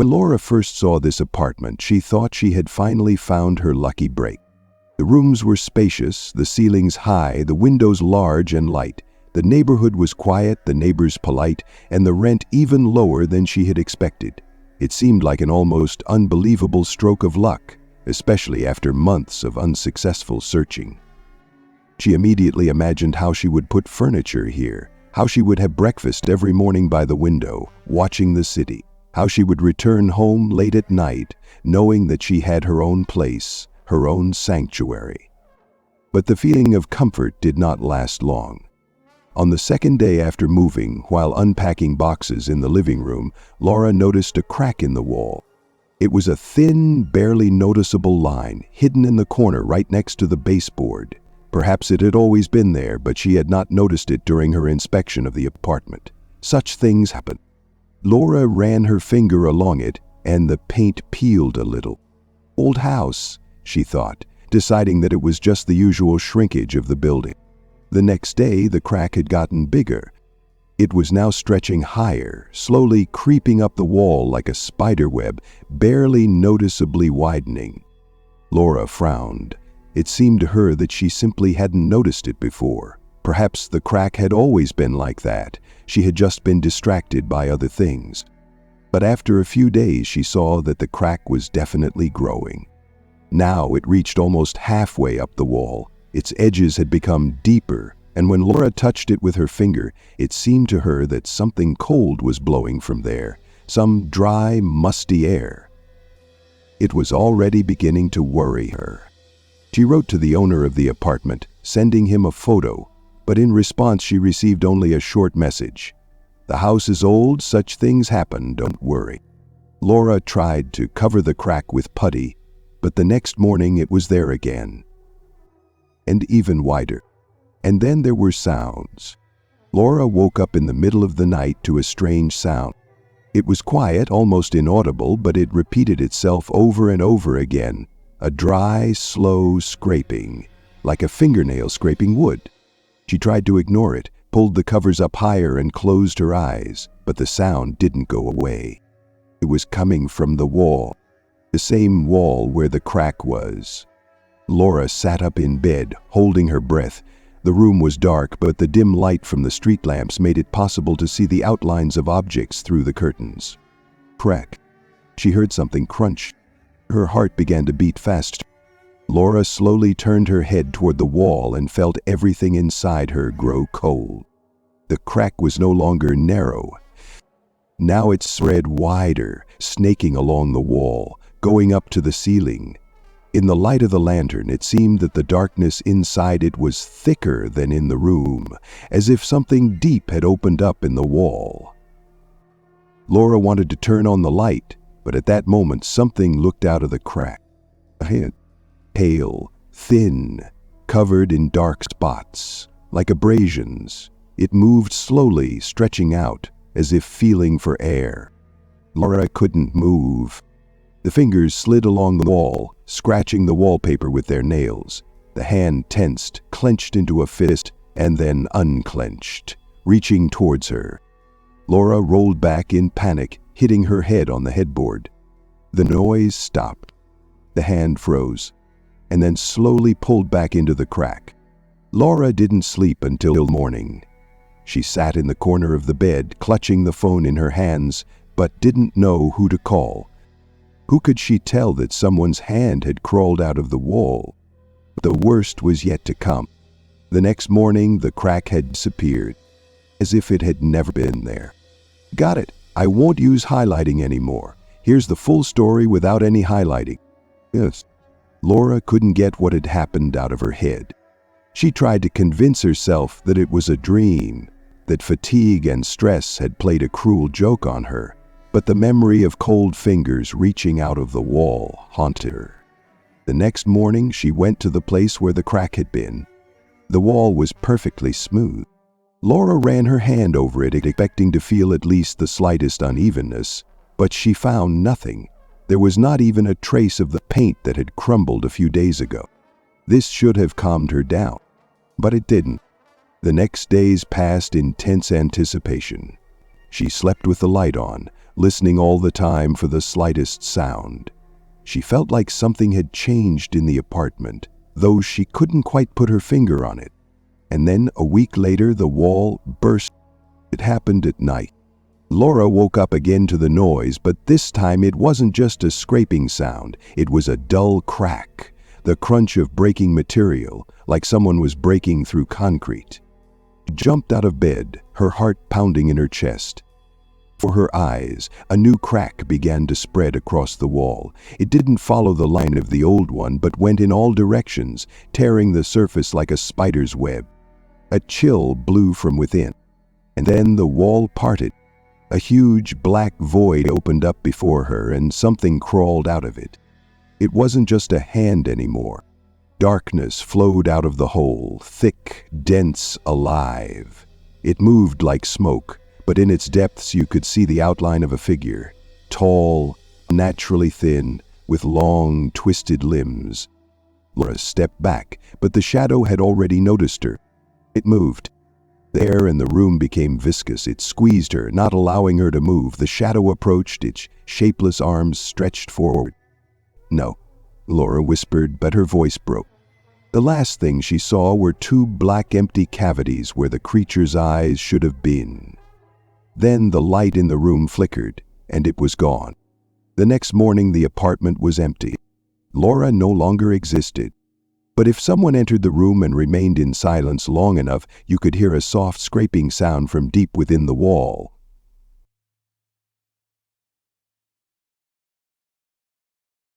When Laura first saw this apartment, she thought she had finally found her lucky break. The rooms were spacious, the ceilings high, the windows large and light. The neighborhood was quiet, the neighbors polite, and the rent even lower than she had expected. It seemed like an almost unbelievable stroke of luck, especially after months of unsuccessful searching. She immediately imagined how she would put furniture here, how she would have breakfast every morning by the window, watching the city, how she would return home late at night, knowing that she had her own place, her own sanctuary. But the feeling of comfort did not last long. On the second day after moving, while unpacking boxes in the living room, Laura noticed a crack in the wall. It was a thin, barely noticeable line, hidden in the corner right next to the baseboard. Perhaps it had always been there, but she had not noticed it during her inspection of the apartment. Such things happen. Laura ran her finger along it, and the paint peeled a little. Old house, she thought, deciding that it was just the usual shrinkage of the building. The next day, the crack had gotten bigger. It was now stretching higher, slowly creeping up the wall like a spider web, barely noticeably widening. Laura frowned. It seemed to her that she simply hadn't noticed it before. Perhaps the crack had always been like that. She had just been distracted by other things. But after a few days, she saw that the crack was definitely growing. Now it reached almost halfway up the wall. Its edges had become deeper, and when Laura touched it with her finger, it seemed to her that something cold was blowing from there, some dry, musty air. It was already beginning to worry her. She wrote to the owner of the apartment, sending him a photo, but in response she received only a short message. "The house is old, such things happen, don't worry." Laura tried to cover the crack with putty, but the next morning it was there again, and even wider. And then there were sounds. Laura woke up in the middle of the night to a strange sound. It was quiet, almost inaudible, but it repeated itself over and over again, a dry, slow scraping, like a fingernail scraping wood. She tried to ignore it, pulled the covers up higher and closed her eyes, but the sound didn't go away. It was coming from the wall, the same wall where the crack was. Laura sat up in bed, holding her breath. The room was dark, but the dim light from the street lamps made it possible to see the outlines of objects through the curtains. Crack. She heard something crunch. Her heart began to beat fast. Laura slowly turned her head toward the wall and felt everything inside her grow cold. The crack was no longer narrow. Now it spread wider, snaking along the wall, going up to the ceiling. In the light of the lantern, it seemed that the darkness inside it was thicker than in the room, as if something deep had opened up in the wall. Laura wanted to turn on the light, but at that moment something looked out of the crack. A head, pale, thin, covered in dark spots, like abrasions. It moved slowly, stretching out, as if feeling for air. Laura couldn't move. The fingers slid along the wall, scratching the wallpaper with their nails. The hand tensed, clenched into a fist, and then unclenched, reaching towards her. Laura rolled back in panic, hitting her head on the headboard. The noise stopped. The hand froze, and then slowly pulled back into the crack. Laura didn't sleep until morning. She sat in the corner of the bed, clutching the phone in her hands, but didn't know who to call. Who could she tell that someone's hand had crawled out of the wall? The worst was yet to come. The next morning, the crack had disappeared, as if it had never been there. Got it. I won't use highlighting anymore. Here's the full story without any highlighting. Yes. Laura couldn't get what had happened out of her head. She tried to convince herself that it was a dream, that fatigue and stress had played a cruel joke on her. But the memory of cold fingers reaching out of the wall haunted her. The next morning, she went to the place where the crack had been. The wall was perfectly smooth. Laura ran her hand over it, expecting to feel at least the slightest unevenness, but she found nothing. There was not even a trace of the paint that had crumbled a few days ago. This should have calmed her down, but it didn't. The next days passed in tense anticipation. She slept with the light on, listening all the time for the slightest sound. She felt like something had changed in the apartment, though she couldn't quite put her finger on it. And then, a week later, the wall burst. It happened at night. Laura woke up again to the noise, but this time it wasn't just a scraping sound. It was a dull crack, the crunch of breaking material, like someone was breaking through concrete. She jumped out of bed, her heart pounding in her chest. For her eyes, a new crack began to spread across the wall. It didn't follow the line of the old one, but went in all directions, tearing the surface like a spider's web. A chill blew from within, and then the wall parted. A huge black void opened up before her, and something crawled out of it. It wasn't just a hand anymore. Darkness flowed out of the hole, thick, dense, alive. It moved like smoke, but in its depths you could see the outline of a figure, tall, naturally thin, with long, twisted limbs. Laura stepped back, but the shadow had already noticed her. It moved. The air in the room became viscous. It squeezed her, not allowing her to move. The shadow approached, its shapeless arms stretched forward. "No," Laura whispered, but her voice broke. The last thing she saw were two black empty cavities where the creature's eyes should have been. Then the light in the room flickered, and it was gone. The next morning the apartment was empty. Laura no longer existed. But if someone entered the room and remained in silence long enough, you could hear a soft scraping sound from deep within the wall.